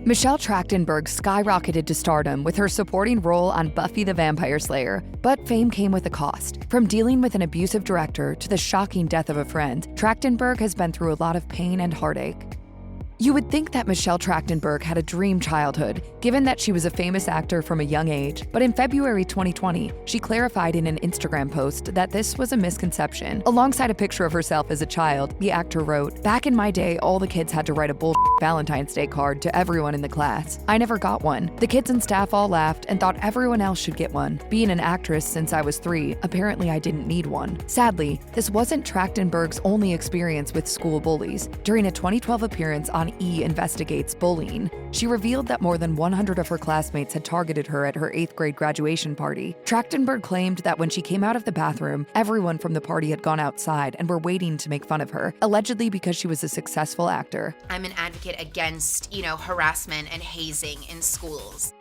Michelle Trachtenberg skyrocketed to stardom with her supporting role on Buffy the Vampire Slayer, but fame came with a cost. From dealing with an abusive director to the shocking death of a friend, Trachtenberg has been through a lot of pain and heartache. You would think that Michelle Trachtenberg had a dream childhood, given that she was a famous actor from a young age, but in February 2020, she clarified in an Instagram post that this was a misconception. Alongside a picture of herself as a child, the actor wrote, "Back in my day, all the kids had to write a bullshit Valentine's Day card to everyone in the class. I never got one. The kids and staff all laughed and thought everyone else should get one. Being an actress since I was 3, apparently I didn't need one." Sadly, this wasn't Trachtenberg's only experience with school bullies. During a 2012 appearance on E! Investigates Bullying, she revealed that more than 100 of her classmates had targeted her at her 8th grade graduation party. Trachtenberg claimed that when she came out of the bathroom, everyone from the party had gone outside and were waiting to make fun of her, allegedly because she was a successful actor. I'm an advocate against, harassment and hazing in schools.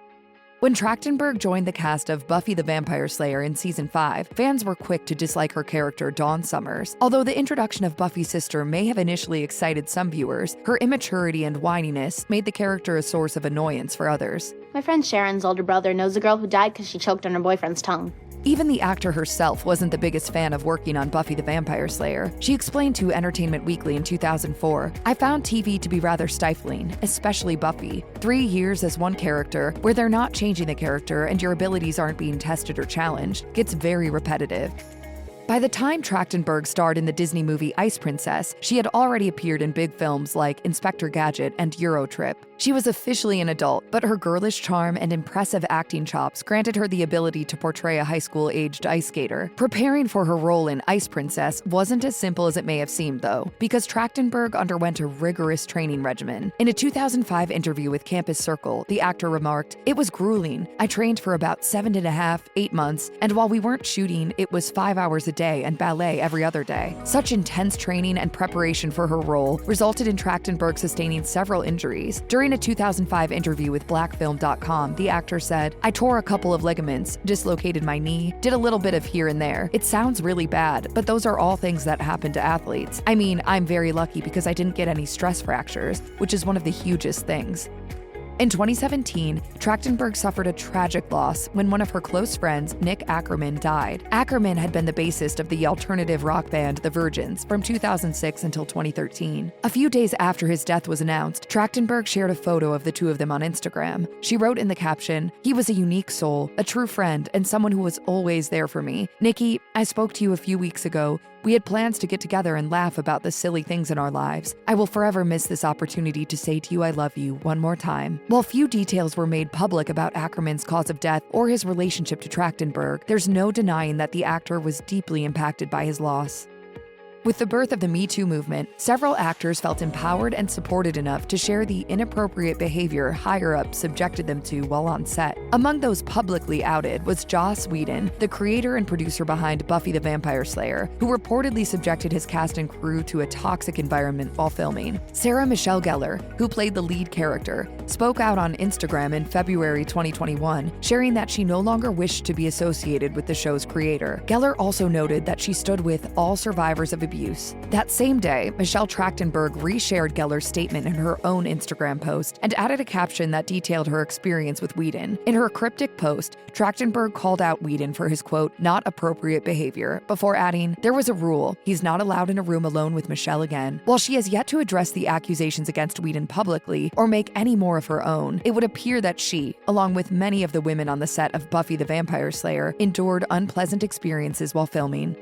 When Trachtenberg joined the cast of Buffy the Vampire Slayer in Season 5, fans were quick to dislike her character, Dawn Summers. Although the introduction of Buffy's sister may have initially excited some viewers, her immaturity and whininess made the character a source of annoyance for others. My friend Sharon's older brother knows a girl who died because she choked on her boyfriend's tongue. Even the actor herself wasn't the biggest fan of working on Buffy the Vampire Slayer. She explained to Entertainment Weekly in 2004, "I found TV to be rather stifling, especially Buffy. 3 years as one character, where they're not changing the character and your abilities aren't being tested or challenged, gets very repetitive." By the time Trachtenberg starred in the Disney movie Ice Princess, she had already appeared in big films like Inspector Gadget and Eurotrip. She was officially an adult, but her girlish charm and impressive acting chops granted her the ability to portray a high school-aged ice skater. Preparing for her role in Ice Princess wasn't as simple as it may have seemed, though, because Trachtenberg underwent a rigorous training regimen. In a 2005 interview with Campus Circle, the actor remarked, "It was grueling. I trained for about 7.5, 8 months, and while we weren't shooting, it was 5 hours a day and ballet every other day." Such intense training and preparation for her role resulted in Trachtenberg sustaining several injuries. During a 2005 interview with blackfilm.com, the actor said, "I tore a couple of ligaments, dislocated my knee, did a little bit of here and there. It sounds really bad, but those are all things that happen to athletes. I mean, I'm very lucky because I didn't get any stress fractures, which is one of the hugest things." In 2017, Trachtenberg suffered a tragic loss when one of her close friends, Nick Ackerman, died. Ackerman had been the bassist of the alternative rock band The Virgins from 2006 until 2013. A few days after his death was announced, Trachtenberg shared a photo of the two of them on Instagram. She wrote in the caption, "He was a unique soul, a true friend, and someone who was always there for me. Nikki, I spoke to you a few weeks ago. We had plans to get together and laugh about the silly things in our lives. I will forever miss this opportunity to say to you I love you one more time." While few details were made public about Ackerman's cause of death or his relationship to Trachtenberg, there's no denying that the actor was deeply impacted by his loss. With the birth of the Me Too movement, several actors felt empowered and supported enough to share the inappropriate behavior higher-ups subjected them to while on set. Among those publicly outed was Joss Whedon, the creator and producer behind Buffy the Vampire Slayer, who reportedly subjected his cast and crew to a toxic environment while filming. Sarah Michelle Gellar, who played the lead character, spoke out on Instagram in February 2021, sharing that she no longer wished to be associated with the show's creator. Gellar also noted that she stood with all survivors of abuse. That same day, Michelle Trachtenberg reshared Gellar's statement in her own Instagram post and added a caption that detailed her experience with Whedon. In her cryptic post, Trachtenberg called out Whedon for his, quote, "not appropriate behavior," before adding, "There was a rule. He's not allowed in a room alone with Michelle again." While she has yet to address the accusations against Whedon publicly or make any more of her own, it would appear that she, along with many of the women on the set of Buffy the Vampire Slayer, endured unpleasant experiences while filming.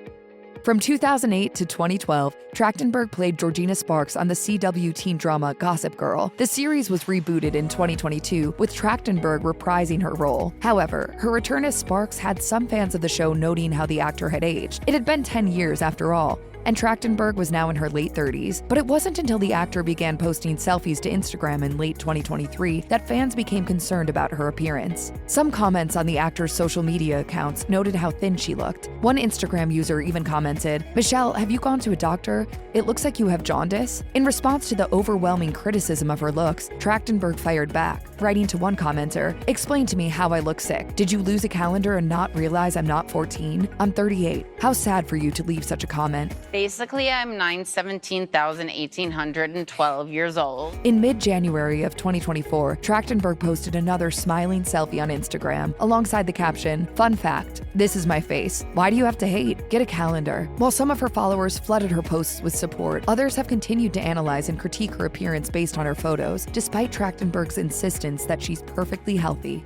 From 2008 to 2012, Trachtenberg played Georgina Sparks on the CW teen drama Gossip Girl. The series was rebooted in 2022, with Trachtenberg reprising her role. However, her return as Sparks had some fans of the show noting how the actor had aged. It had been 10 years after all, and Trachtenberg was now in her late 30s. But it wasn't until the actor began posting selfies to Instagram in late 2023 that fans became concerned about her appearance. Some comments on the actor's social media accounts noted how thin she looked. One Instagram user even commented, "Michelle, have you gone to a doctor? It looks like you have jaundice." In response to the overwhelming criticism of her looks, Trachtenberg fired back, writing to one commenter, "Explain to me how I look sick. Did you lose a calendar and not realize I'm not 14? I'm 38. How sad for you to leave such a comment." Basically, I'm 917,1812 years old. In mid-January of 2024, Trachtenberg posted another smiling selfie on Instagram alongside the caption, "Fun fact, this is my face. Why do you have to hate? Get a calendar." While some of her followers flooded her posts with support, others have continued to analyze and critique her appearance based on her photos, despite Trachtenberg's insistence that she's perfectly healthy.